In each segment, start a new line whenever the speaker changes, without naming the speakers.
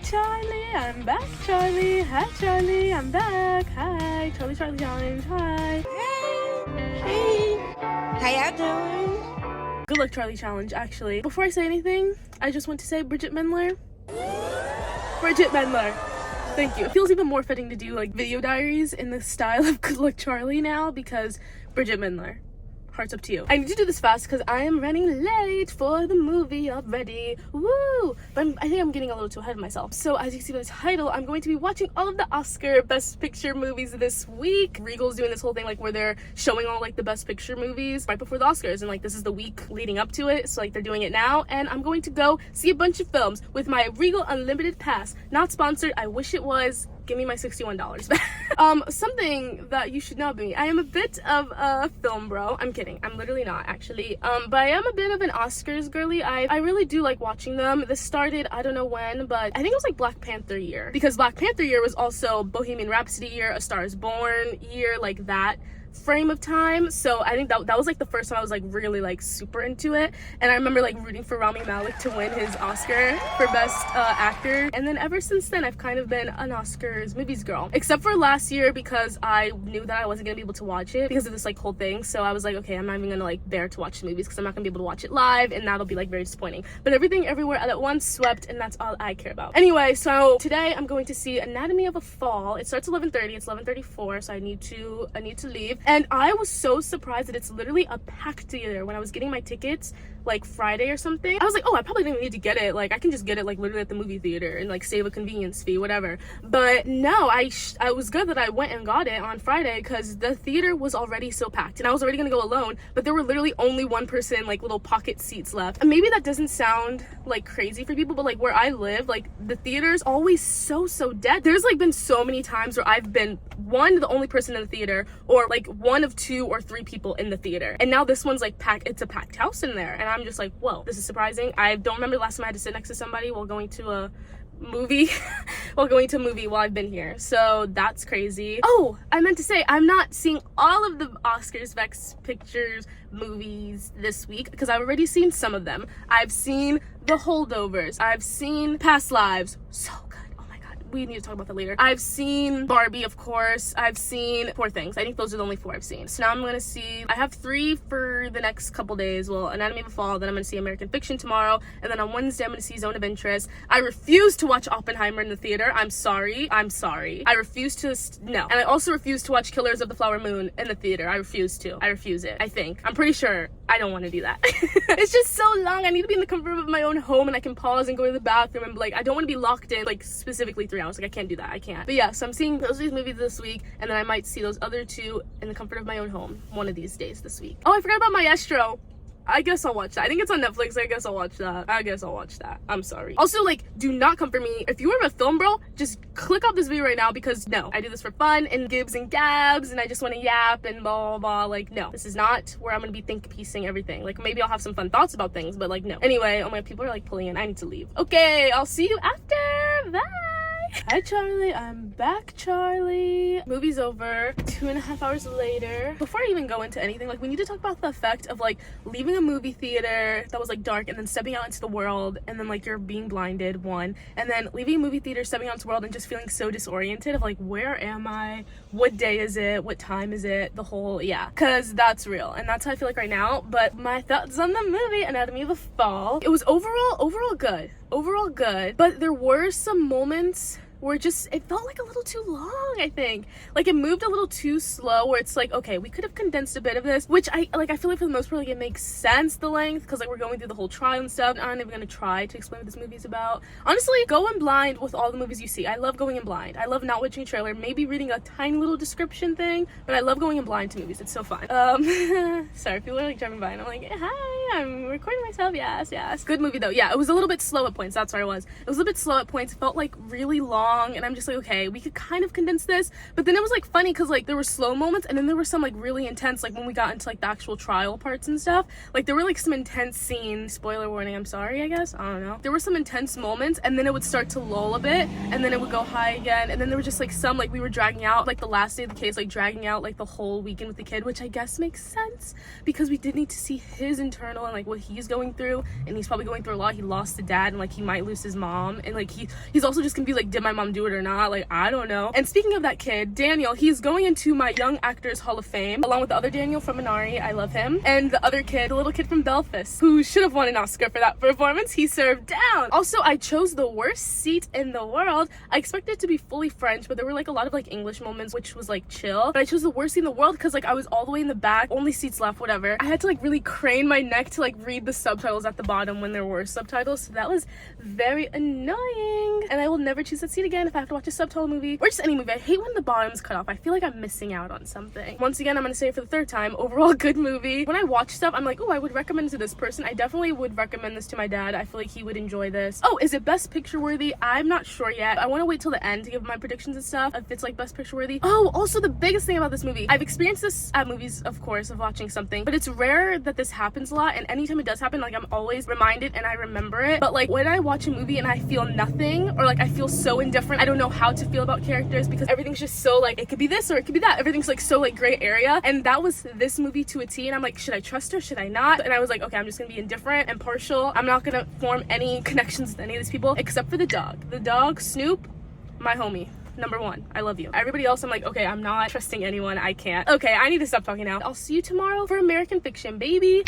Charlie, I'm back, Charlie. Hi, Charlie, I'm back. Hi, Charlie Challenge. Hi.
Hey, how y'all doing?
Good luck, Charlie Challenge, actually. Before I say anything, I just want to say Bridget Mendler. Bridget Mendler. Thank you. It feels even more fitting to do like video diaries in the style of Good Luck Charlie now because Bridget Mendler. Hearts up to you. I need to do this fast because I am running late for the movie already. Woo! But I think I'm getting a little too ahead of myself. So as you see by the title, I'm going to be watching all of the Oscar Best Picture movies this week. Regal's doing this whole thing like where they're showing all like the Best Picture movies right before the Oscars, and like this is the week leading up to it. So like they're doing it now, and I'm going to go see a bunch of films with my Regal Unlimited Pass. Not sponsored. I wish it was. Give me my $61 back. Something that you should know about me. I am a bit of a film bro. I'm kidding. I'm literally not, actually. But I am a bit of an Oscars girly. I really do like watching them. This started, I don't know when, but I think it was like Black Panther year. Because Black Panther year was also Bohemian Rhapsody year, A Star is Born year, like that frame of time. So I think that was like the first time I was like really like super into it, and I remember like rooting for Rami Malek to win his Oscar for best actor. And then ever since then I've kind of been an Oscars movies girl, except for last year because I knew that I wasn't gonna be able to watch it because of this like whole thing. So I was like, okay, I'm not even gonna like bear to watch the movies because I'm not gonna be able to watch it live, and that'll be like very disappointing. But Everything Everywhere at Once swept, and that's all I care about. Anyway, so today I'm going to see Anatomy of a Fall. It starts 11:30. It's 11:34, so I need to leave. And I was so surprised that it's literally a packed theater. When I was getting my tickets like Friday or something, I was like, oh, I probably didn't need to get it. Like I can just get it like literally at the movie theater and like save a convenience fee, whatever. But no, I was good that I went and got it on Friday because the theater was already so packed, and I was already gonna go alone, but there were literally only one person, like little pocket seats left. And maybe that doesn't sound like crazy for people, but like where I live, like the theater's always so dead. There's like been so many times where I've been the only person in the theater, or like one of 2 or 3 people in the theater, and now this one's like packed. It's a packed house in there, and I'm just like, whoa, this is surprising. I don't remember the last time I had to sit next to somebody while going to a movie while I've been here, so that's crazy. Oh, I meant to say I'm not seeing all of the Oscars Best Pictures movies this week because I've already seen some of them. I've seen The Holdovers, I've seen Past Lives, so good. We need to talk about that later. I've seen Barbie, of course. I've seen Poor Things. I think those are the only 4 I've seen. So now I'm gonna see, I have 3 for the next couple days. Well, Anatomy of a Fall, then I'm gonna see American Fiction tomorrow, and then on Wednesday I'm gonna see Zone of Interest. I refuse to watch Oppenheimer in the theater. I'm sorry. I refuse to, no. And I also refuse to watch Killers of the Flower Moon in the theater. I refuse it. I think. I'm pretty sure I don't want to do that. It's just so long. I need to be in the comfort of my own home, and I can pause and go to the bathroom, and like I don't want to be locked in like specifically 3 hours. Like I can't do that. I can't. But yeah, so I'm seeing those movies this week, and then I might see those other 2 in the comfort of my own home one of these days this week. Oh, I forgot about Maestro. I guess I'll watch that. I think it's on Netflix. I guess I'll watch that. I'm sorry. Also, like, do not come for me. If you are a film bro, just click off this video right now because no, I do this for fun and gibs and gabs, and I just want to yap and blah, blah, blah. Like, no, this is not where I'm going to be piecing everything. Like, maybe I'll have some fun thoughts about things, but like, no. Anyway, oh my, people are like pulling in. I need to leave. Okay, I'll see you after. Bye. Hi, Charlie. I'm back, Charlie. Movie's over. 2.5 hours later. Before I even go into anything, like, we need to talk about the effect of like leaving a movie theater that was like dark and then stepping out into the world, and then like you're being blinded, one, and then leaving a movie theater, stepping out into the world and just feeling so disoriented of like, where am I? What day is it? What time is it? The whole, yeah, because that's real, and that's how I feel like right now. But my thoughts on the movie Anatomy of a Fall, it was overall good, but there were some moments where it felt like a little too long. I think like it moved a little too slow, where it's like, okay, we could have condensed a bit of this, which I feel like for the most part like it makes sense, the length, because like we're going through the whole trial and stuff. I'm not even gonna try to explain what this movie's about. Honestly, go in blind with all the movies you see. I love going in blind. I love not watching a trailer, maybe reading a tiny little description thing, but I love going in blind to movies. It's so fun. Sorry, people are like driving by and I'm like, hi, I'm recording myself. Yes. Good movie though. Yeah, it was a little bit slow at points. That's where I was. It was a little bit slow at points. It felt like really long long, and I'm just like, okay, we could kind of condense this. But then it was like funny because like there were slow moments, and then there were some like really intense, like when we got into like the actual trial parts and stuff, like there were like some intense scenes. Spoiler warning, I'm sorry, I guess, I don't know. There were some intense moments, and then it would start to lull a bit, and then it would go high again, and then there was just like some, like we were dragging out like the last day of the case, like dragging out like the whole weekend with the kid, which I guess makes sense because we did need to see his internal and like what he's going through, and he's probably going through a lot. He lost a dad, and like he might lose his mom, and like he's also just gonna be like, did my mom do it or not? Like, I don't know. And speaking of that kid, Daniel, he's going into my Young Actors Hall of Fame along with the other Daniel from Minari, I love him, and the other kid, the little kid from Belfast, who should have won an Oscar for that performance. He served down. Also, I chose the worst seat in the world. I expected it to be fully French, but there were like a lot of like English moments, which was like chill, but I chose the worst seat in the world because like I was all the way in the back, only seats left, whatever. I had to like really crane my neck to like read the subtitles at the bottom when there were subtitles, so that was very annoying, and I will never choose that seat again if I have to watch a subtitle movie or just any movie. I hate when the bottom's cut off. I feel like I'm missing out on something. Once again, I'm gonna say it for the third time, overall good movie. When I watch stuff, I'm like, oh, I would recommend to this person. I definitely would recommend this to my dad. I feel like he would enjoy this. Oh, is it best picture worthy? I'm not sure yet. I want to wait till the end to give my predictions and stuff if it's like best picture worthy. Oh, also the biggest thing about this movie, I've experienced this at movies, of course, of watching something, but it's rare that this happens a lot, and anytime it does happen, like I'm always reminded and I remember it. But like when I watch a movie and I feel nothing, or like I feel so indifferent, I don't know how to feel about characters because everything's just so like, it could be this or it could be that. Everything's like so like gray area, and that was this movie to a T. And I'm like, should I trust her? Should I not? And I was like, okay, I'm just gonna be indifferent and partial. I'm not gonna form any connections with any of these people except for the dog. The dog, Snoop, my homie. Number one, I love you. Everybody else, I'm like, okay, I'm not trusting anyone. I can't. Okay, I need to stop talking now. I'll see you tomorrow for American Fiction, baby.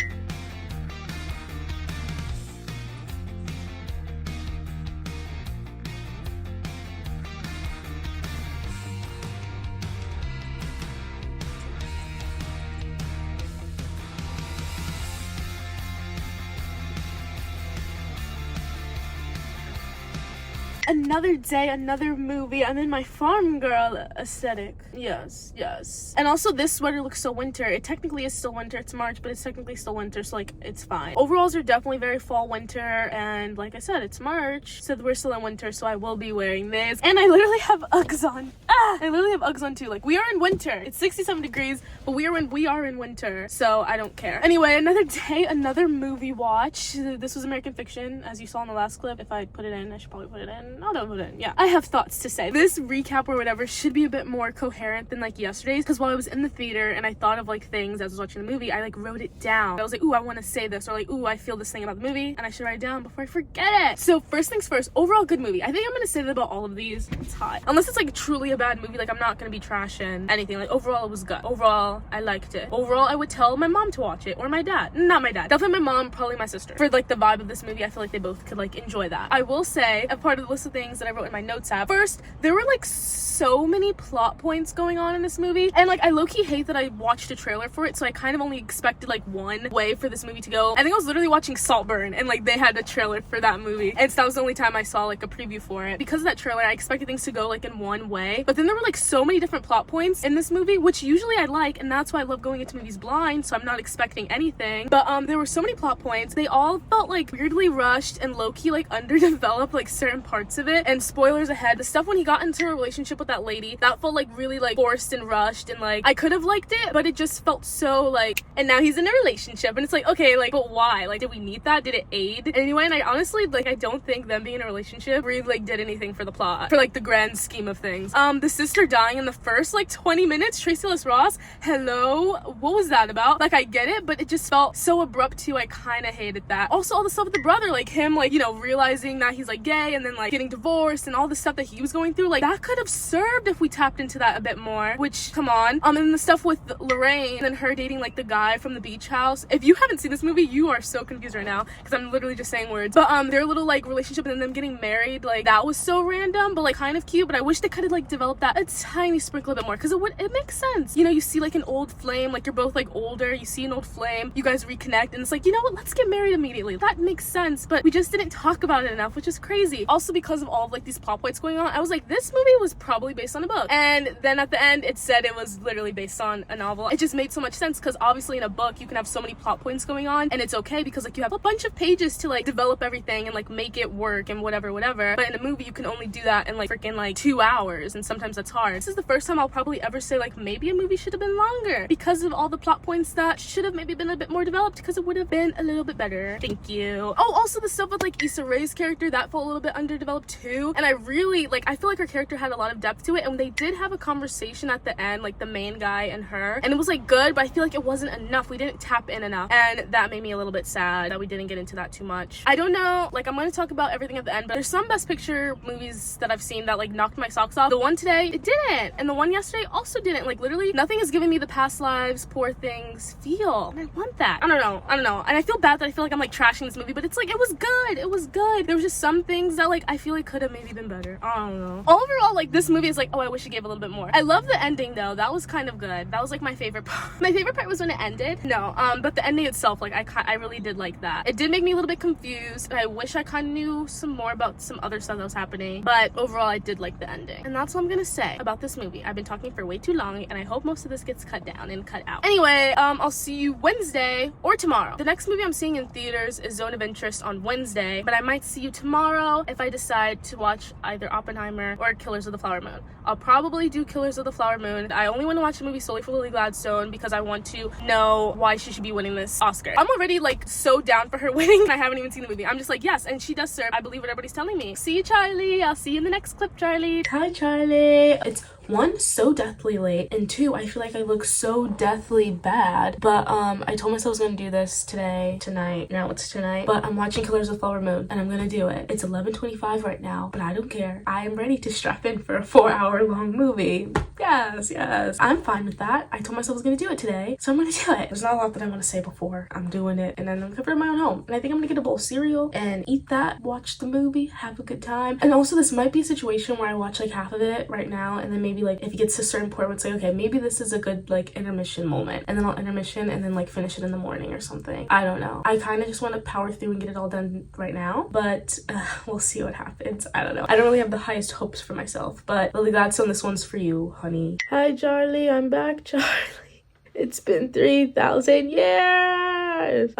Another day, another movie. I'm in my farm girl aesthetic. Yes, yes. And also this sweater looks so winter. It technically is still winter. It's March, but it's technically still winter, so like it's fine. Overalls are definitely very fall winter, and like I said, it's March, so we're still in winter, so I will be wearing this. And I literally have Uggs on. I literally have Uggs on too. Like, we are in winter. It's 67 degrees, but we are in winter, so I don't care. Anyway, another day, another movie watch. This was American Fiction, as you saw in the last clip. If I put it in, I should probably put it in. I'll put it in. Yeah, I have thoughts to say. This recap or whatever should be a bit more coherent than like yesterday's, because while I was in the theater and I thought of like things as I was watching the movie, I like wrote it down. I was like, ooh, I want to say this, or like, ooh, I feel this thing about the movie, and I should write it down before I forget it. So first things first, overall good movie. I think I'm gonna say that about all of these. It's hot. Unless it's like truly a bad movie, like I'm not gonna be trashing anything. Like overall it was good. Overall I liked it. Overall I would tell my mom to watch it, or my dad. Not my dad. Definitely my mom, probably my sister. For like the vibe of this movie, I feel like they both could like enjoy that. I will say, a part of the list of things that I wrote in my notes app, first, there were like so many plot points going on in this movie, and like I low-key hate that I watched a trailer for it, so I kind of only expected like one way for this movie to go. I think I was literally watching Saltburn, and like they had a trailer for that movie, and so that was the only time I saw like a preview for it. Because of that trailer, I expected things to go like in one way, but then there were like so many different plot points in this movie, which usually I like, and that's why I love going into movies blind, so I'm not expecting anything. But there were so many plot points. They all felt like weirdly rushed and low-key like underdeveloped, like certain parts of it. And spoilers ahead, the stuff when he got into a relationship with that lady, that felt like really like forced and rushed, and like I could have liked it, but it just felt so like, and now he's in a relationship, and it's like, okay, like, but why? Like, did we need that? Did it aid anyway? And I honestly, like, I don't think them being in a relationship really like did anything for the plot, for like the grand scheme of things. The sister dying in the first like 20 minutes, Tracy Ellis Ross, hello, what was that about? Like, I get it, but it just felt so abrupt too. I kind of hated that. Also, all the stuff with the brother, like him, like, you know, realizing that he's like gay, and then like getting divorced, and all the stuff that he was going through, like that could have served if we tapped into that a bit more, which, come on. And the stuff with Lorraine and her dating like the guy from the beach house. If you haven't seen this movie, you are so confused right now, because I'm literally just saying words. But their little like relationship and then them getting married, like that was so random, but like kind of cute. But I wish they could have like developed develop that a tiny sprinkle a bit more, because it makes sense. You know, you see like an old flame, like you're both like older, you see an old flame, you guys reconnect, and it's like, you know what, let's get married immediately. That makes sense, but we just didn't talk about it enough, which is crazy. Also, because of all of like these plot points going on, I was like, this movie was probably based on a book. And then at the end, it said it was literally based on a novel. It just made so much sense, because obviously in a book, you can have so many plot points going on, and it's okay because like you have a bunch of pages to like develop everything and like make it work and whatever. But in a movie, you can only do that in like freaking like 2 hours, and sometimes that's hard. This is the first time I'll probably ever say like maybe a movie should have been longer, because of all the plot points that should have maybe been a bit more developed, because it would have been a little bit better. Thank you. Oh, also the stuff with like Issa Rae's character, that felt a little bit underdeveloped too, and I really like, I feel like her character had a lot of depth to it, and they did have a conversation at the end, like the main guy and her, and it was like good, but I feel like it wasn't enough. We didn't tap in enough, and that made me a little bit sad that we didn't get into that too much. I don't know, like I'm going to talk about everything at the end, but there's some Best Picture movies that I've seen that like knocked my socks off. The one today, it didn't, and the one yesterday also didn't. Like literally nothing is giving me the Past Lives, Poor Things feel, and I want that. I don't know, and I feel bad that I feel like I'm like trashing this movie, but it's like, it was good. There was just some things that like I feel like could have maybe been better. I don't know. Overall, like this movie is like, oh, I wish it gave a little bit more. I love the ending though. That was kind of good. That was like my favorite part. My favorite part was when it ended. No, but the ending itself, like I really did like that. It did make me a little bit confused, and I wish I kind of knew some more about some other stuff that was happening, but overall I did like the ending. And that's what I'm gonna say about this movie. I've been talking for way too long, and I hope most of this gets cut down and cut out. Anyway, I'll see you Wednesday or tomorrow. The next movie I'm seeing in theaters is Zone of Interest on Wednesday, but I might see you tomorrow if I decide to watch either Oppenheimer or Killers of the Flower Moon. I'll probably do Killers of the Flower Moon. I only want to watch the movie solely for Lily Gladstone, because I want to know why she should be winning this Oscar. I'm already like so down for her winning, and I haven't even seen the movie. I'm just like, yes, and she does serve. I believe what everybody's telling me. See you, Charlie. I'll see you in the next clip, Charlie. Hi, Charlie. It's 1, so deathly late, and 2, I feel like I look so deathly bad, but I told myself I was gonna do this tonight, now it's tonight, but I'm watching Killers of the Flower Moon, and I'm gonna do it. It's 11:25 right now, but I don't care. I am ready to strap in for a 4-hour-long movie. Yes, I'm fine with that. I told myself I was gonna do it today, so I'm gonna do it. There's not a lot that I want to say before I'm doing it, and then I'm coming in my own home, and I think I'm gonna get a bowl of cereal and eat that, watch the movie, have a good time. And also, this might be a situation where I watch like half of it right now, and then maybe like if it gets to a certain point where it's like, okay, maybe this is a good like intermission moment, and then I'll intermission and then like finish it in the morning or something. I don't know. I kind of just want to power through and get it all done right now, but we'll see what happens. I don't know. I don't really have the highest hopes for myself, but Lily Gladstone, this one's for you, honey. Hi, Charlie. I'm back, Charlie. It's been 3,000 years.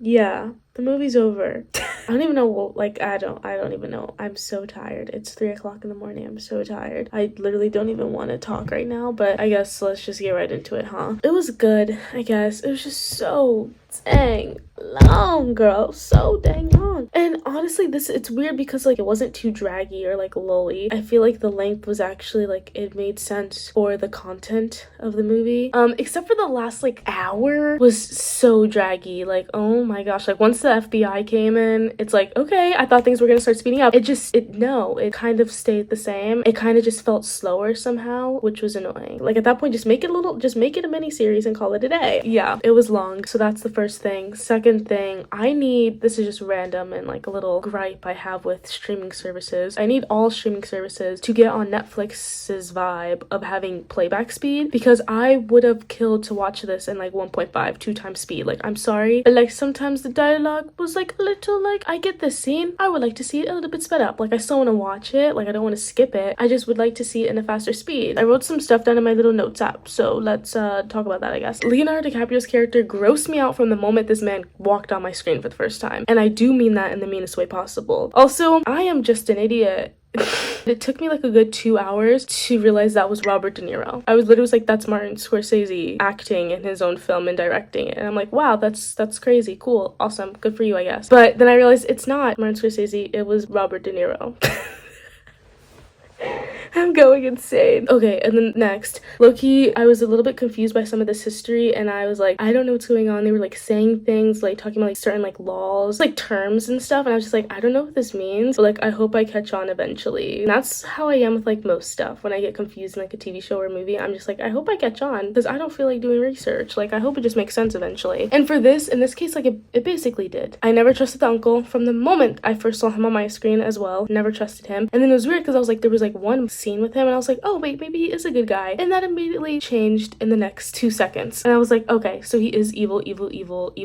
Yeah, the movie's over. I don't even know, like, I don't even know. I'm so tired. It's 3 o'clock in the morning. I'm so tired. I literally don't even want to talk right now, but I guess let's just get right into it, huh? It was good, I guess. It was just so dang long, girl. So dang long. And honestly, it's weird because like it wasn't too draggy or like lully. I feel like the length was actually like, it made sense for the content of the movie. Except for the last like hour was so draggy. Like, oh my gosh, like once the FBI came in, it's like, okay, I thought things were gonna start speeding up. It kind of stayed the same. It kind of just felt slower somehow, which was annoying. Like at that point, just make it a mini series and call it a day. Yeah, it was long. So that's the first thing. Second thing, this is just random and like a little gripe I have with streaming services. I need all streaming services to get on Netflix's vibe of having playback speed, because I would have killed to watch this in like 1.5, 2 times speed. Like, I'm sorry, but like sometimes the dialogue was like a little like, I get this scene, I would like to see it a little bit sped up. Like, I still want to watch it, like I don't want to skip it, I just would like to see it in a faster speed. I wrote some stuff down in my little notes app, so let's talk about that, I guess. Leonardo DiCaprio's character grossed me out from the moment this man walked on my screen for the first time, and I do mean that in the meanest way possible. Also, I am just an idiot. It took me like a good 2 hours to realize that was Robert De Niro. I was literally like, that's Martin Scorsese acting in his own film and directing it. And I'm like, wow, that's crazy, cool, awesome, good for you, I guess. But then I realized it's not Martin Scorsese, it was Robert De Niro. I'm going insane. Okay, and then next, low-key, I was a little bit confused by some of this history, and I was like, I don't know what's going on. They were like saying things, like talking about like certain like laws, like terms and stuff, and I was just like, I don't know what this means, but like I hope I catch on eventually. And that's how I am with like most stuff. When I get confused in like a TV show or a movie, I'm just like, I hope I catch on, because I don't feel like doing research. Like, I hope it just makes sense eventually. And for this, in this case, like it basically did. I never trusted the uncle from the moment I first saw him on my screen as well. Never trusted him. And then it was weird because I was like, there was like one scene with him and I was like, oh wait, maybe he is a good guy. And that immediately changed in the next 2 seconds. And I was like, okay, so he is evil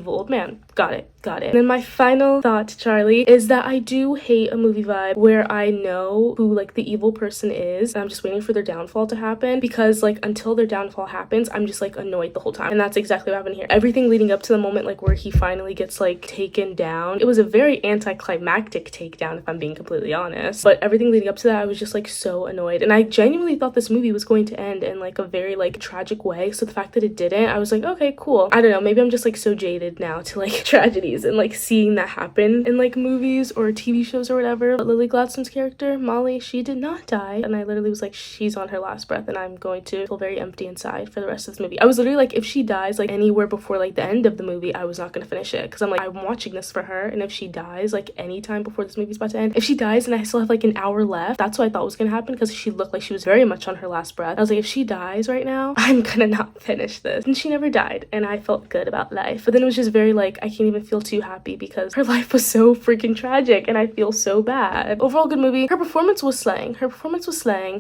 old man. Got it. And then my final thought, Charlie, is that I do hate a movie vibe where I know who like the evil person is and I'm just waiting for their downfall to happen, because like until their downfall happens, I'm just like annoyed the whole time. And that's exactly what happened here. Everything leading up to the moment like where he finally gets like taken down, it was a very anticlimactic takedown if I'm being completely honest, but everything leading up to that I was just like so annoyed, and I genuinely thought this movie was going to end in like a very like tragic way. So the fact that it didn't, I was like, okay, cool. I don't know, maybe I'm just like so jaded now to like tragedies and like seeing that happen in like movies or TV shows or whatever. But Lily Gladstone's character, Molly, she did not die, and I literally was like, she's on her last breath and I'm going to feel very empty inside for the rest of this movie. I was literally like, if she dies like anywhere before like the end of the movie, I was not gonna finish it, because I'm like, I'm watching this for her, and if she dies like anytime before this movie's about to end, if she dies and I still have like an hour left, that's what I thought was gonna happen, because she looked like she was very much on her last breath. I was like, if she dies right now, I'm gonna not finish this. And she never died, and I felt good about life. But then it was just very like, I can't even feel too happy because her life was so freaking tragic and I feel so bad. Overall, good movie. Her performance was slaying.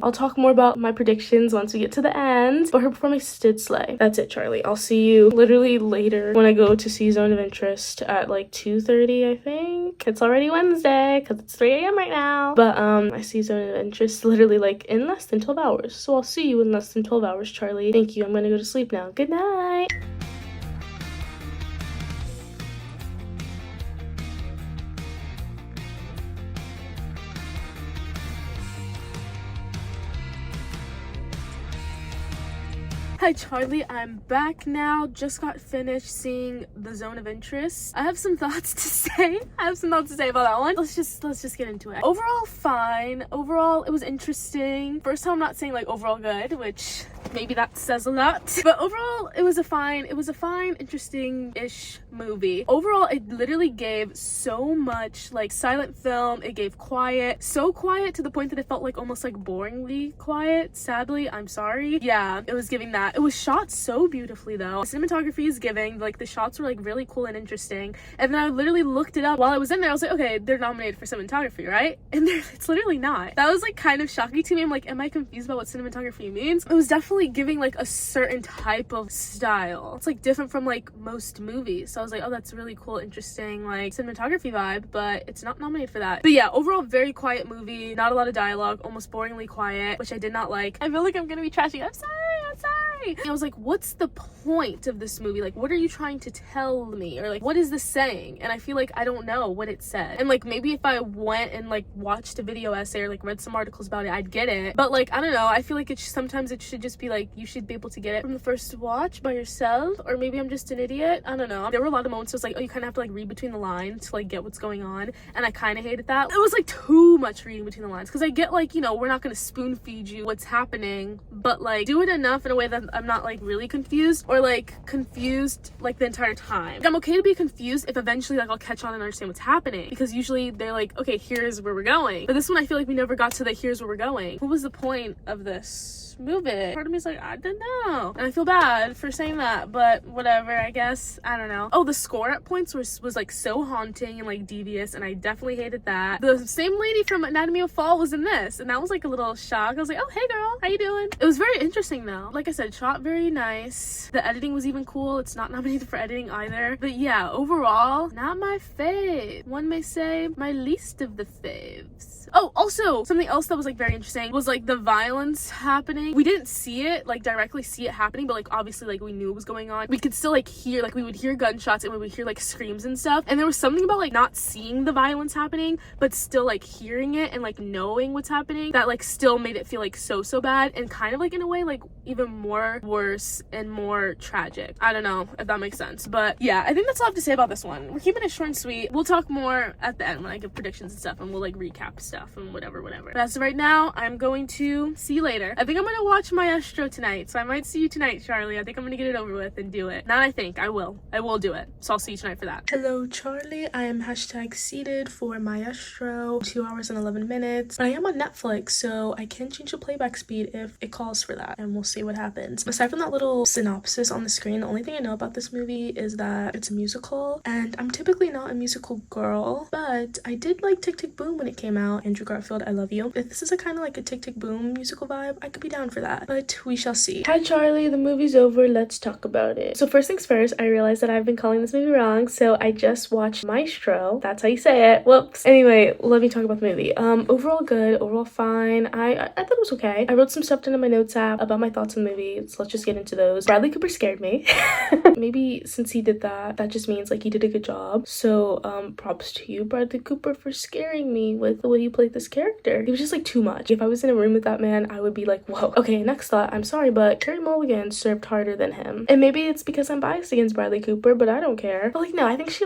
I'll talk more about my predictions once we get to the end, but her performance did slay. That's it, Charlie. I'll see you literally later when I go to see Zone of Interest at like 2:30, I think. It's already Wednesday because it's 3 a.m. right now. But I see Zone of Interest literally like in less than 12 hours. So I'll see you in less than 12 hours, Charlie. Thank you. I'm gonna go to sleep now. Good night. Hi Charlie, I'm back now. Just got finished seeing The Zone of Interest. I have some thoughts to say. About that one. Let's just get into it. Overall, fine. Overall, it was interesting. First time I'm not saying like overall good, which maybe that says a lot. But overall, it was a fine, interesting-ish movie. Overall, it literally gave so much like silent film. It gave quiet. So quiet to the point that it felt like almost like boringly quiet. Sadly, I'm sorry. Yeah, it was giving that. It was shot so beautifully though. The cinematography is giving, like the shots were like really cool and interesting. And then I literally looked it up while I was in there. I was like, okay, they're nominated for cinematography, right? And it's literally not. That was like kind of shocking to me. I'm like, am I confused about what cinematography means? It was definitely giving like a certain type of style. It's like different from like most movies. So I was like, oh, that's really cool, interesting, like cinematography vibe, but it's not nominated for that. But yeah, overall, very quiet movie. Not a lot of dialogue, almost boringly quiet, which I did not like. I feel like I'm gonna be trashing. I'm sorry. I was like, what's the point of this movie? Like, what are you trying to tell me? Or like, what is this saying? And I feel like I don't know what it said. And like, maybe if I went and like watched a video essay or like read some articles about it, I'd get it. But like, I don't know. I feel like sometimes it should just be like, you should be able to get it from the first watch by yourself. Or maybe I'm just an idiot. I don't know. There were a lot of moments where it's like, oh, you kind of have to like read between the lines to like get what's going on. And I kind of hated that. It was like too much reading between the lines. Because I get like, you know, we're not going to spoon feed you what's happening. But like, do it enough in a way that I'm not like really confused or like confused like the entire time. Like, I'm okay to be confused if eventually like I'll catch on and understand what's happening, because usually they're like, okay, here's where we're going. But this one, I feel like we never got to the here's where we're going. What was the point of this movie? Part of me is like, I don't know, and I feel bad for saying that, but whatever, I guess. I don't know. Oh, the score at points was like so haunting and like devious, and I definitely hated that. The same lady from Anatomy of Fall was in this, and that was like a little shock. I was like, oh, hey girl, how you doing? It was very interesting though. Like I said, shot very nice. The editing was even cool. It's not nominated for editing either. But yeah, overall, not my fave. One may say my least of the faves. Oh, also, something else that was like very interesting was like the violence happening. We didn't see it, like directly see it happening, but like obviously like we knew it was going on. We could still like hear, like we would hear gunshots and we would hear like screams and stuff. And there was something about like not seeing the violence happening, but still like hearing it and like knowing what's happening, that like still made it feel like so bad, and kind of like in a way like even more worse and more tragic. I don't know if that makes sense, but yeah, I think that's all I have to say about this one. We're keeping it short and sweet. We'll talk more at the end when I give predictions and stuff, and we'll like recap stuff and whatever. But as of right now, I'm going to see you later. I think I'm gonna gonna watch Maestro tonight, so I might see you tonight, Charlie. I think I'm gonna get it over with and do it. Not I think, I will. I will do it. So I'll see you tonight for that. Hello, Charlie. I am #seated for Maestro, 2 hours and 11 minutes. But I am on Netflix, so I can change the playback speed if it calls for that, and we'll see what happens. Aside from that little synopsis on the screen, the only thing I know about this movie is that it's a musical, and I'm typically not a musical girl, but I did like Tick Tick Boom when it came out. Andrew Garfield, I love you. If this is a kind of like a Tick Tick Boom musical vibe, I could be down for that, but we shall see. Hi Charlie, the movie's over, let's talk about it. So first things first, I realized that I've been calling this movie wrong, so I just watched Maestro. That's how you say it. Whoops. Anyway, let me talk about the movie. Overall good, overall fine. I thought it was okay. I wrote some stuff down in my notes app about my thoughts on the movie, so let's just get into those. Bradley Cooper scared me. Maybe since he did that, that just means like he did a good job. So props to you, Bradley Cooper, for scaring me with the way he played this character. It was just like too much. If I was in a room with that man, I would be like, whoa. Okay, next thought. I'm sorry, but Carey Mulligan served harder than him. And maybe it's because I'm biased against Bradley Cooper, but I don't care. But like, no, I think she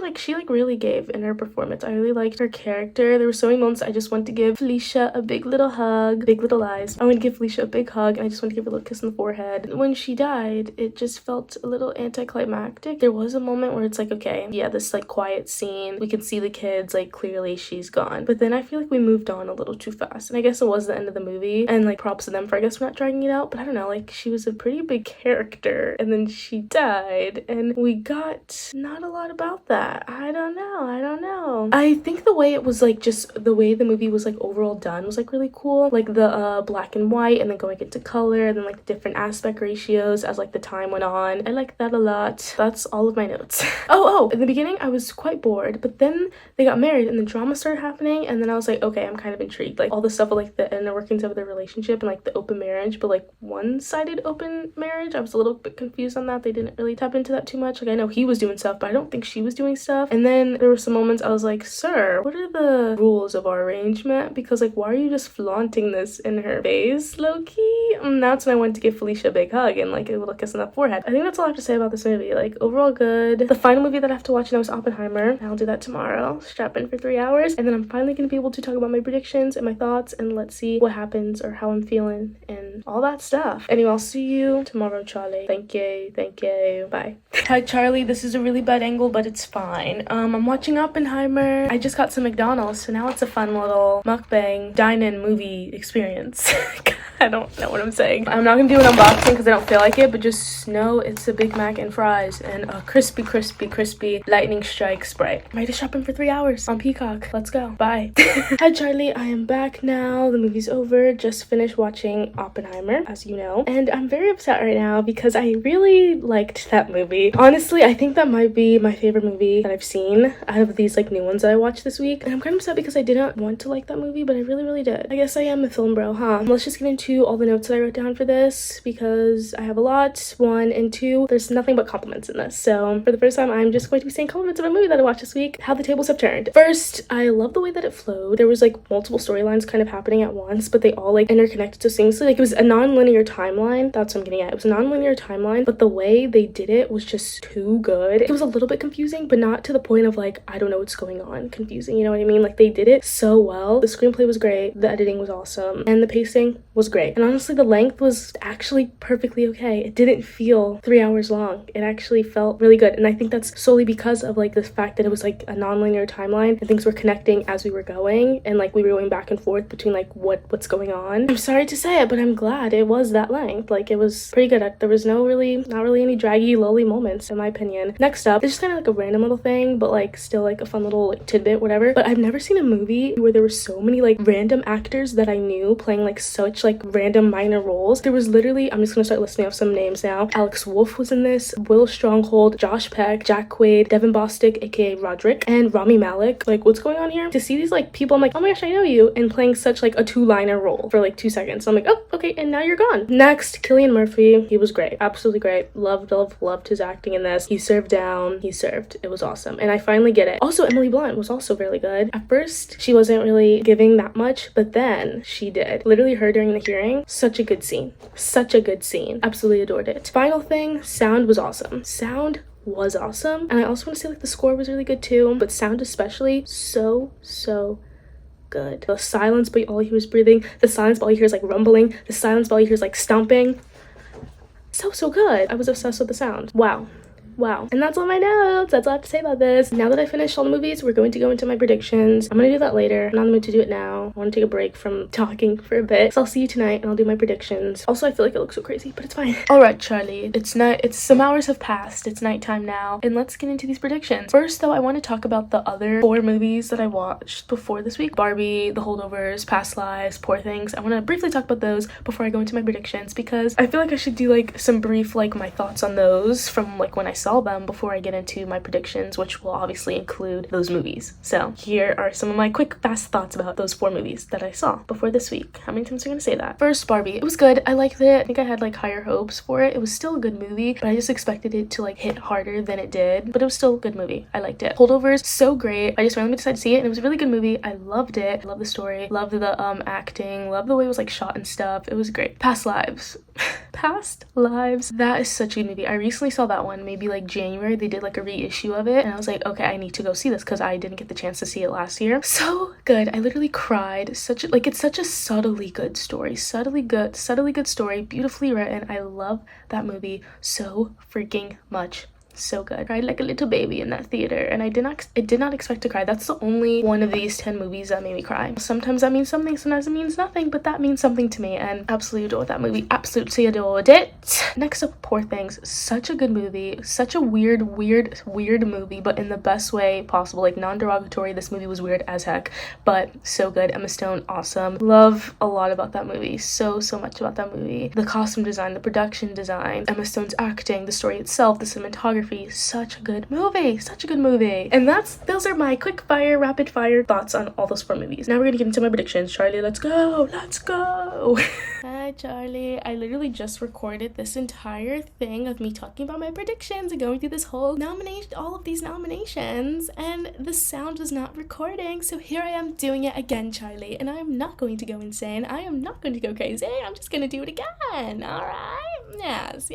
really gave in her performance. I really liked her character. There were so many moments I just wanted to give Felicia a big little hug. Big little eyes. I want to give Felicia a big hug, and I just want to give her a little kiss on the forehead. When she died, it just felt a little anticlimactic. There was a moment where it's like, okay, yeah, this like quiet scene. We can see the kids, like clearly she's gone. But then I feel like we moved on a little too fast. And I guess it was the end of the movie, and like props to them for I guess not dragging it out, but I don't know, like she was a pretty big character and then she died and we got not a lot about that. I don't know. I think the way it was like, just the way the movie was like overall done was like really cool. Like the black and white and then going into color and then like the different aspect ratios as like the time went on. I like that a lot. That's all of my notes. oh, in the beginning I was quite bored, but then they got married and the drama started happening, and then I was like, okay, I'm kind of intrigued. Like all the stuff with like the inner workings of their relationship and like the open marriage, but like one-sided open marriage. I was a little bit confused on that. They didn't really tap into that too much. Like I know he was doing stuff, but I don't think she was doing stuff. And then there were some moments I was like, sir, what are the rules of our arrangement? Because like, why are you just flaunting this in her face, low-key? And that's when I went to give Felicia a big hug and like a little kiss on the forehead. I think that's all I have to say about this movie. Like overall good. The final movie that I have to watch now is Oppenheimer. I'll do that tomorrow. Strap in for 3 hours, and then I'm finally gonna be able to talk about my predictions and my thoughts, and let's see what happens or how I'm feeling and all that stuff. Anyway, I'll see you tomorrow, Charlie. Thank you. Bye. Hi, Charlie. This is a really bad angle, but it's fine. I'm watching Oppenheimer. I just got some McDonald's, so now it's a fun little mukbang dine-in movie experience. I don't know what I'm saying. I'm not gonna do an unboxing because I don't feel like it, but just know it's a Big Mac and fries and a crispy lightning strike Sprite. I'm ready to shop in for 3 hours on Peacock. Let's go. Bye. Hi, Charlie. I am back now. The movie's over. Just finished watching Oppenheimer, as you know, and I'm very upset right now because I really liked that movie. Honestly, I think that might be my favorite movie that I've seen out of these like new ones that I watched this week, and I'm kind of upset because I didn't want to like that movie, but I really did. I guess I am a film bro, huh? Let's just get into all the notes that I wrote down for this because I have a lot. 1 and 2, there's nothing but compliments in this. So for the first time, I'm just going to be saying compliments of a movie that I watched this week. How the tables have turned. First, I love the way that it flowed. There was like multiple storylines kind of happening at once, but they all like interconnected so seamlessly. Like it was a non-linear timeline. That's what I'm getting at. It was a non-linear timeline, but the way they did it was just too good. It was a little bit confusing, but not to the point of like, I don't know what's going on confusing, you know what I mean? Like they did it so well. The screenplay was great, the editing was awesome, and the pacing was great. And honestly, the length was actually perfectly okay. It didn't feel 3 hours long. It actually felt really good, and I think that's solely because of like the fact that it was like a non-linear timeline and things were connecting as we were going, and like we were going back and forth between like what's going on. I'm sorry to say it, but I'm glad it was that length. Like it was pretty good. There was not really any draggy lully moments in my opinion. Next up, it's just kind of like a random little thing, but like still like a fun little like tidbit, whatever. But I've never seen a movie where there were so many like random actors that I knew playing like such like random minor roles. There was literally, I'm just gonna start listing off some names now. Alex Wolff was in this, Will Stronghold, Josh Peck, Jack Quaid, Devin Bostic, aka Roderick, and Rami Malek. Like what's going on here? To see these like people, I'm like, oh my gosh, I know you, and playing such like a 2-liner role for like 2 seconds. So I'm like, oh, okay, and now you're gone. Next, Cillian Murphy. He was great. Absolutely great. Loved his acting in this. He served down. He served. It was awesome. And I finally get it. Also, Emily Blunt was also really good. At first, she wasn't really giving that much, but then she did. Literally her during the hearing. Such a good scene. Such a good scene. Absolutely adored it. Final thing, sound was awesome. Sound was awesome. And I also want to say like the score was really good too, but sound especially so good. The silence, but all you hear is breathing. The silence, but all you hear is like rumbling. The silence, but all you hear is like stomping. So good. I was obsessed with the sound. Wow. And that's all my notes. That's all I have to say about this. Now that I finished all the movies, we're going to go into my predictions. I'm gonna do that later. I'm not in the mood to do it now. I want to take a break from talking for a bit. So I'll see you tonight and I'll do my predictions. Also, I feel like it looks so crazy, but it's fine. All right, Charlie. It's some hours have passed. It's nighttime now. And let's get into these predictions. First, though, I want to talk about the other 4 movies that I watched before this week. Barbie, The Holdovers, Past Lives, Poor Things. I want to briefly talk about those before I go into my predictions because I feel like I should do like some brief like my thoughts on those from like when I saw them before I get into my predictions, which will obviously include those movies. So here are some of my quick fast thoughts about those 4 movies that I saw before this week. How many times are you gonna say that? First, Barbie. It was good. I liked it. I think I had like higher hopes for it. It was still a good movie, but I just expected it to like hit harder than it did, but it was still a good movie. I liked it. Holdovers, so great. I just randomly decided to see it and it was a really good movie. I loved it. I love the story, love the acting, love the way it was like shot and stuff. It was great. Past Lives. Past Lives. That is such a good movie. I recently saw that one, maybe like January. They did like a reissue of it and I was like, okay, I need to go see this because I didn't get the chance to see it last year. So good. I literally cried. It's such a subtly good story. Subtly good story, beautifully written. I love that movie so freaking much. So good. Cried like a little baby in that theater and I did not expect to cry. That's the only one of these 10 movies that made me cry. Sometimes that means something, sometimes it means nothing, but that means something to me and absolutely adored that movie. Absolutely adored it. Next up, Poor Things. Such a good movie. Such a weird movie, but in the best way possible. Like non-derogatory, this movie was weird as heck, but so good. Emma Stone, awesome. Love a lot about that movie. So much about that movie. The costume design, the production design, Emma Stone's acting, the story itself, the cinematography. Such a good movie. And those are my rapid fire thoughts on all those 4 movies. Now we're gonna get into my predictions. Charlie, let's go. Hi, Charlie. I literally just recorded this entire thing of me talking about my predictions and going through this whole all of these nominations, and the sound was not recording, so here I am doing it again, Charlie, and I'm not going to go insane. I am not going to go crazy. I'm just gonna do it again. All right. Yes.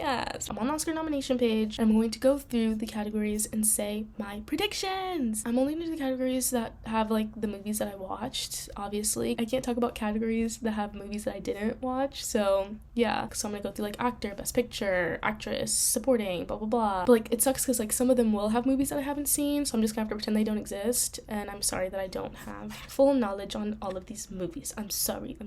I'm on the Oscar nomination page. I'm going to go through the categories and say my predictions. I'm only going to do the categories that have like the movies that I watched, obviously. I can't talk about categories that have movies that I didn't watch, so yeah. So I'm gonna go through like actor, best picture, actress, supporting, blah blah blah. But like it sucks because like some of them will have movies that I haven't seen, so I'm just gonna have to pretend they don't exist, and I'm sorry that I don't have full knowledge on all of these movies. I'm sorry,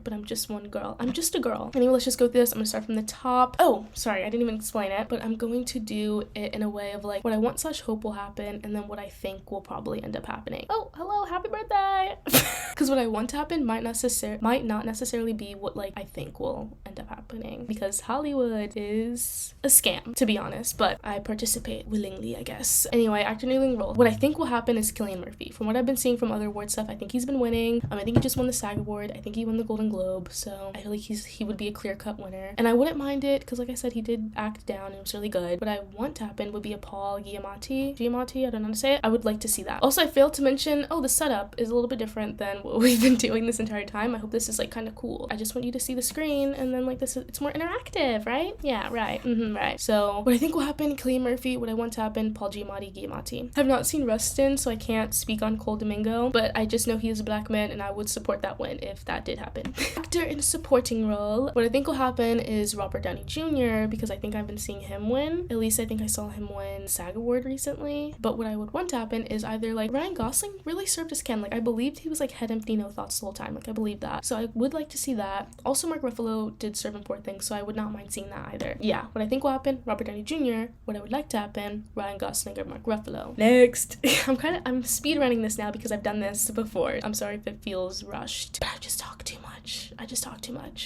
but I'm just one girl. I'm just a girl. Anyway, let's just go through this. I'm gonna start from the top. Oh, sorry, I didn't even explain it, but I'm going to do it in a way of like what I want / hope will happen and then what I think will probably end up happening. Oh, hello, happy birthday. Because what I want to happen might not necessarily be what like I think will end up happening, because Hollywood is a scam, to be honest, but I participate willingly, I guess. Anyway, actor leading role. What I think will happen is Cillian Murphy. From what I've been seeing from other award stuff, I think he's been winning. I think he just won the SAG award. I think he won the Golden Globe, so I feel like he would be a clear-cut winner. And I wouldn't mind it because like I said, he did act down and it was really good. What I want to happen would be a Paul Giamatti, I don't know how to say it. I would like to see that. Also, I failed to mention, the setup is a little bit different than what we've been doing this entire time. I hope this is like kind of cool. I just want you to see the screen and then like it's more interactive, right? Yeah, right. Right. So what I think will happen, Cillian Murphy. What I want to happen, Paul Giamatti. I've not seen Rustin, so I can't speak on Cole Domingo, but I just know he is a black man and I would support that win if that did happen. Actor in a supporting role. What I think will happen is Robert Downey Jr. because I think I've been seeing him win. At least I think I saw him win SAG award recently. But what I would want to happen is either like Ryan Gosling really served as Ken. Like I believed he was like head empty, no thoughts the whole time. Like I believe that. So I would like to see that. Also, Mark Ruffalo did serve in Poor Things, so I would not mind seeing that either. Yeah, what I think will happen, Robert Downey Jr. What I would like to happen, Ryan Gosling or Mark Ruffalo. Next. I'm speed running this now because I've done this before. I'm sorry if it feels rushed, but I just talk too much.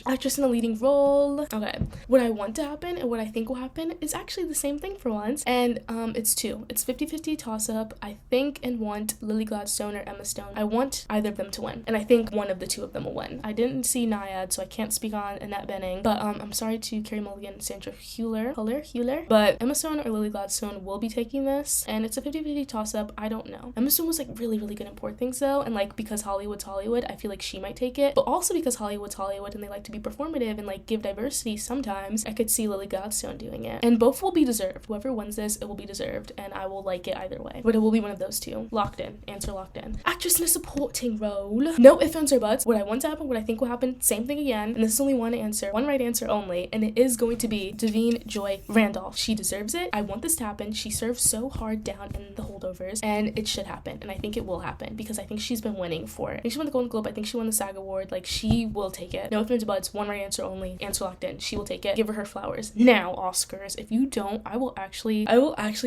Actress in a leading role. Okay. What I want to happen and what I think will happen is actually the same thing for once. And it's 2. It's 50-50 toss-up. I think and want Lily Gladstone or Emma Stone. I want either of them to win. And I think one of the 2 of them will win. I didn't see Naiad, so I can't speak on Annette Bening. But I'm sorry to Carey Mulligan and Sandra Hüller. But Emma Stone or Lily Gladstone will be taking this. And it's a 50-50 toss-up. I don't know. Emma Stone was like really, really good in Poor Things though. And like because Hollywood's Hollywood, I feel like she might take it. But also because Hollywood Hollywood's Hollywood and they like to be performative and like give diversity sometimes, I could see Lily Gladstone doing it. And both will be deserved. Whoever wins this, it will be deserved, and I will like it either way. But it will be one of those two. Locked in. Answer locked in. Actress in a supporting role. No ifs, ands, or buts. What I want to happen, what I think will happen, same thing again. And this is only one answer, one right answer only, and it is going to be Davine Joy Randolph. She deserves it. I want this to happen. She served so hard down in the holdovers, and it should happen, and I think it will happen because I think she's been winning for it. I think she won the Golden Globe. I think she won the SAG Award. Like, she will take it. No ifs, ands, or buts. One right answer only. Answer locked in. She will take it. Give her flowers. Now, Oscars. If you don't, I will actually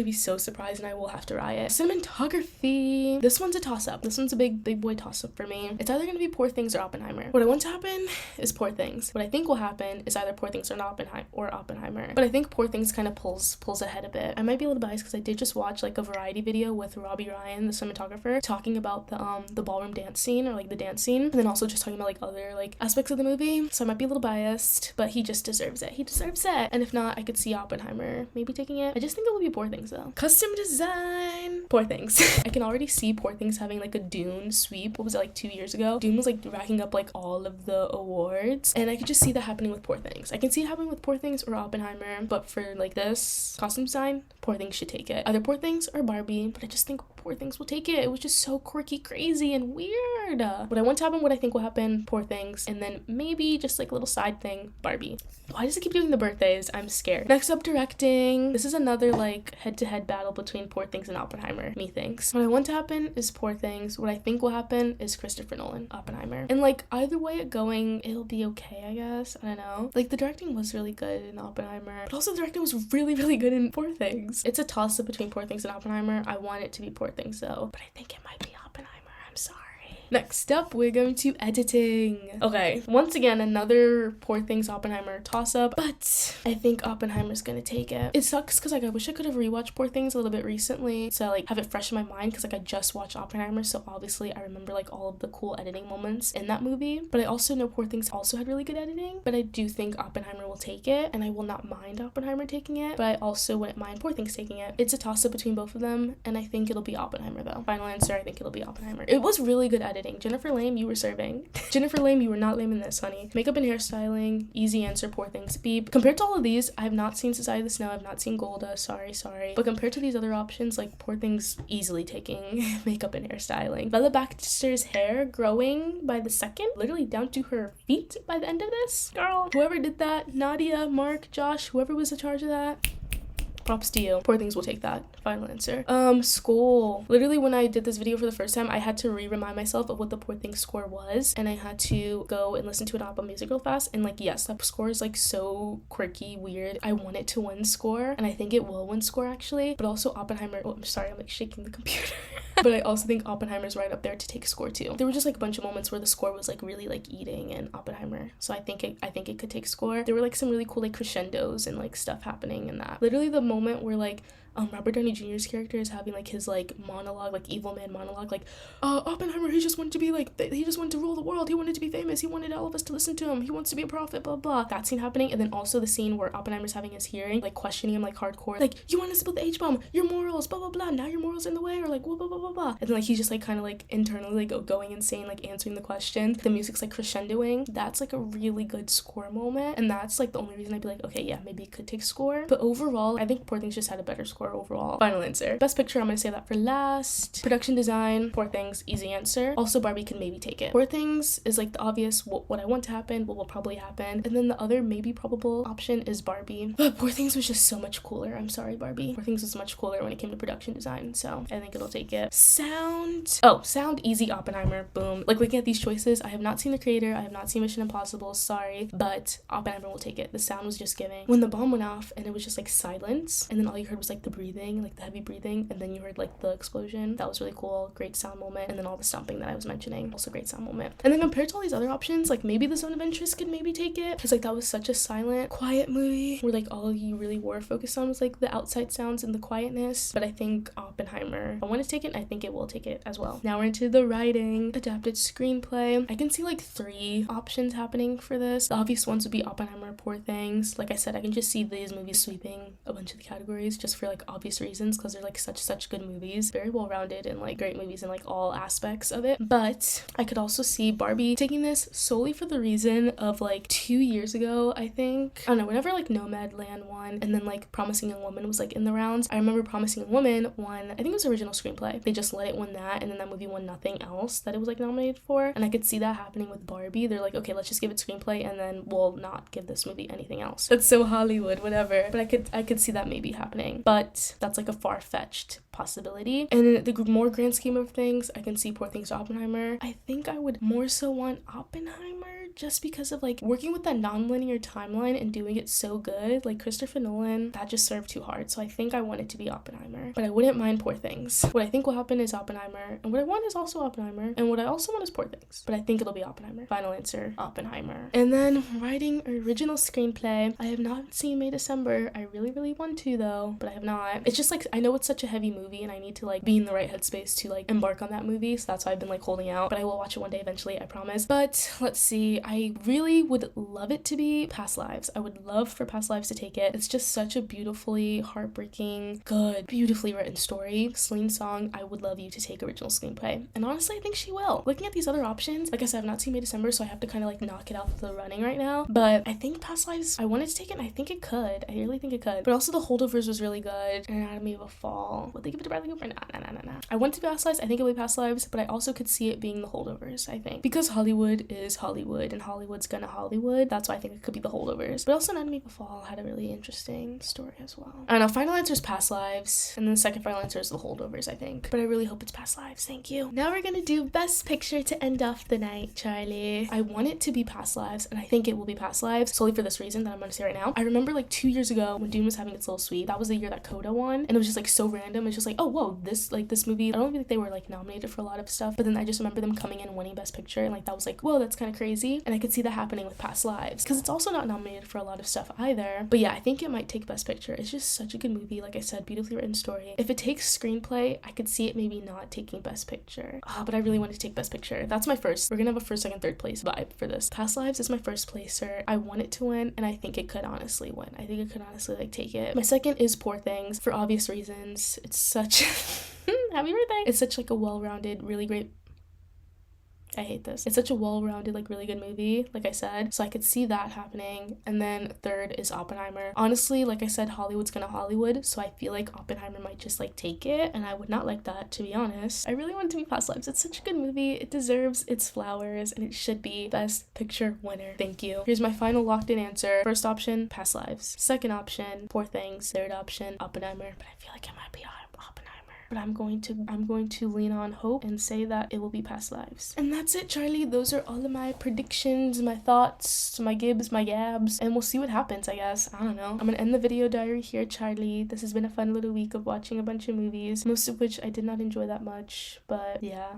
be so surprised, and I will have to riot. Cinematography. This one's a toss-up. This one's a big boy toss-up for me. It's either gonna be Poor Things or Oppenheimer. What I want to happen is Poor Things. What I think will happen is either Poor Things or Oppenheimer. But I think Poor Things kind of pulls ahead a bit. I might be a little biased because I did just watch like a variety video with Robbie Ryan, the cinematographer, talking about the ballroom dance scene, or like the dance scene, and then also just talking about like other like aspects of the movie. So I might be a little biased, but he just deserves it. He deserves it. And if not, I could see Oppenheimer maybe taking it. I just think it will be Poor Things though. Costume design. Poor Things. I can already see Poor Things having like a Dune sweep. What was it, like 2 years ago? Dune was like racking up like all of the awards, and I could just see that happening with Poor Things. I can see it happening with Poor Things or Oppenheimer, but for like this costume design, Poor Things should take it. Either Poor Things or Barbie, but I just think Poor Things will take it. It was just so quirky, crazy, and weird. What I want to happen, what I think will happen, Poor Things, and then maybe just like a little side thing, Barbie. Why does it keep doing the birthdays? I'm scared. Next up, directing. This is another like head-to-head battle between Poor Things and Oppenheimer, methinks. What I want to happen is Poor Things. What I think will happen is Christopher Nolan, Oppenheimer. And like either way it going, it'll be okay, I guess. I don't know. Like the directing was really good in Oppenheimer, but also the directing was really, really good in Poor Things. It's a toss-up between Poor Things and Oppenheimer. I want it to be Poor Things though, but I think it might be Oppenheimer. I'm sorry. Next up, we're going to editing. Okay, once again, another Poor Things Oppenheimer toss-up, but I think Oppenheimer's gonna take it. It sucks because like I wish I could have rewatched Poor Things a little bit recently to like have it fresh in my mind, because like I just watched Oppenheimer, so obviously I remember like all of the cool editing moments in that movie. But I also know Poor Things also had really good editing, but I do think Oppenheimer will take it, and I will not mind Oppenheimer taking it, but I also wouldn't mind Poor Things taking it. It's a toss-up between both of them, and I think it'll be Oppenheimer though. Final answer, I think it'll be Oppenheimer. It was really good editing. Jennifer Lame, you were serving. Jennifer Lame, you were not lame in this, honey. Makeup and hairstyling, easy answer, Poor Things. Beep. Compared to all of these, I have not seen Society of the Snow, I've not seen Golda, sorry. But compared to these other options, like Poor Things easily taking makeup and hairstyling. Bella Baxter's hair growing by the second, literally down to her feet by the end of this. Girl, whoever did that, Nadia, Mark, Josh, whoever was in charge of that, props to you. Poor Things will take that. Final answer. School. Literally, when I did this video for the first time, I had to remind myself of what the Poor Things score was, and I had to go and listen to it on Apple Music real fast, and like, yes, that score is like so quirky, weird. I want it to win score, and I think it will win score actually, but also Oppenheimer. Oh, I'm sorry, I'm like shaking the computer. But I also think Oppenheimer's right up there to take score too. There were just like a bunch of moments where the score was like really like eating in Oppenheimer, so I think it could take score. There were like some really cool like crescendos and like stuff happening in that. Literally the moment where like Robert Downey Jr.'s character is having like his like monologue, like evil man monologue, like Oppenheimer, he just wanted to be like, he just wanted to rule the world, he wanted to be famous, he wanted all of us to listen to him, he wants to be a prophet, blah blah. That scene happening, and then also the scene where Oppenheimer's having his hearing, like questioning him like hardcore, like, you want us to build the H-bomb, your morals, blah blah blah, now your morals in the way, or like blah blah blah blah blah. And then like he's just like kind of like internally like going insane, like answering the questions. The music's like crescendoing. That's like a really good score moment, and that's like the only reason I'd be like, okay, yeah, maybe it could take score. But overall, I think Poor Things just had a better score overall. Final answer. Best picture, I'm gonna say that for last. Production design, Poor Things, easy answer. Also, Barbie can maybe take it. Poor Things is like the obvious what I want to happen, what will probably happen, and then the other maybe probable option is Barbie. But Poor Things was just so much cooler. I'm sorry, Barbie. Poor Things was much cooler when it came to production design, so I think it'll take it. Sound, easy, Oppenheimer, boom. Like looking at these choices, I have not seen The Creator, I have not seen Mission Impossible, sorry, but Oppenheimer will take it. The sound was just giving. When the bomb went off and it was just like silence, and then all you heard was like the breathing, like the heavy breathing, and then you heard like the explosion. That was really cool. Great sound moment. And then all the stomping that I was mentioning, also great sound moment. And then compared to all these other options, like maybe The Zone of Interest could maybe take it, because like that was such a silent, quiet movie where like all you really were focused on was like the outside sounds and the quietness. But I think Oppenheimer, if I want to take it, I think it will take it as well. Now we're into the writing. Adapted screenplay. I can see like 3 options happening for this. The obvious ones would be Oppenheimer, Poor Things. Like I said, I can just see these movies sweeping a bunch of the categories just for like like obvious reasons, because they're like such good movies, very well-rounded and like great movies in like all aspects of it. But I could also see Barbie taking this solely for the reason of like 2 years ago, I think, I don't know, whenever like Nomadland won and then like Promising Young Woman was like in the rounds, I remember Promising Young Woman won, I think it was original screenplay, they just let it win that, and then that movie won nothing else that it was like nominated for. And I could see that happening with Barbie. They're like, okay, let's just give it screenplay and then we'll not give this movie anything else. That's so Hollywood, whatever. But I could see that maybe happening, but that's like a far-fetched possibility. And in the more grand scheme of things, I can see Poor Things Oppenheimer. I think I would more so want Oppenheimer, just because of like working with that non-linear timeline and doing it so good. Like Christopher Nolan, that just served too hard. So I think I want it to be Oppenheimer, but I wouldn't mind Poor Things. What I think will happen is Oppenheimer, and what I want is also Oppenheimer, and what I also want is Poor Things, but I think it'll be Oppenheimer. Final answer, Oppenheimer. And then writing original screenplay, I have not seen May December. I really want to though, but I have not. It's just like, I know it's such a heavy movie and I need to like be in the right headspace to like embark on that movie, so that's why I've been like holding out, but I will watch it one day eventually, I promise. But let's see, I really would love it to be Past Lives. I would love for Past Lives to take it. It's just such a beautifully heartbreaking, good, beautifully written story. Celine Song, I would love you to take original screenplay, and honestly I think she will. Looking at these other options, like I said, I've not seen May December, so I have to kind of like knock it out of the running right now, but I think Past Lives, I wanted to take it and I think it could. I really think it could. But also the Holdovers was really good, and Anatomy of a Fall. Would they give it to Bradley Cooper? Nah. I want it to be Past Lives. I think it'll be Past Lives, but I also could see it being the Holdovers, I think. Because Hollywood is Hollywood, and Hollywood's gonna Hollywood. That's why I think it could be the Holdovers. But also Anatomy of a Fall had a really interesting story as well. I don't know, final answer is Past Lives, and then the second final answer is the Holdovers, I think. But I really hope it's Past Lives. Thank you. Now we're gonna do Best Picture to end off the night, Charlie. I want it to be Past Lives, and I think it will be Past Lives, solely for this reason that I'm gonna say right now. I remember like 2 years ago when Dune was having its little sweep, that was the year that Coda won, and it was just like so random. It's just like, oh whoa, this movie, I don't think they were like nominated for a lot of stuff, but then I just remember them coming in and winning Best Picture, and like that was like, whoa, that's kind of crazy. And I could see that happening with Past Lives, because it's also not nominated for a lot of stuff either. But yeah, I think it might take Best Picture. It's just such a good movie, like I said, beautifully written story. If it takes screenplay, I could see it maybe not taking Best Picture. But I really want to take Best Picture. That's my first. We're gonna have a first, second, third place vibe for this. Past Lives is my first placer. I want it to win, and I think it could honestly win. I think it could honestly like take it. My second is Poor Things, for obvious reasons. It's such happy birthday. It's such like a well-rounded, really great, I hate this. It's such a well-rounded, like really good movie, like I said, so I could see that happening. And then third is Oppenheimer. Honestly, like I said, Hollywood's gonna Hollywood, so I feel like Oppenheimer might just like take it, and I would not like that, to be honest. I really want it to be Past Lives. It's such a good movie. It deserves its flowers, and it should be Best Picture winner. Thank you. Here's my final locked-in answer. First option, Past Lives. Second option, Poor Things. Third option, Oppenheimer. But I feel like it might be Oppenheimer. But I'm going to lean on hope and say that it will be Past Lives. And that's it, Charlie. Those are all of my predictions, my thoughts, my gibs, my gabs, and we'll see what happens, I guess. I don't know. I'm gonna end the video diary here, Charlie. This has been a fun little week of watching a bunch of movies, most of which I did not enjoy that much, but yeah.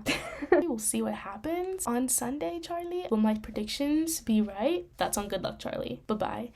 We'll see what happens on Sunday, Charlie. Will my predictions be right? That's on Good Luck, Charlie. Bye-bye.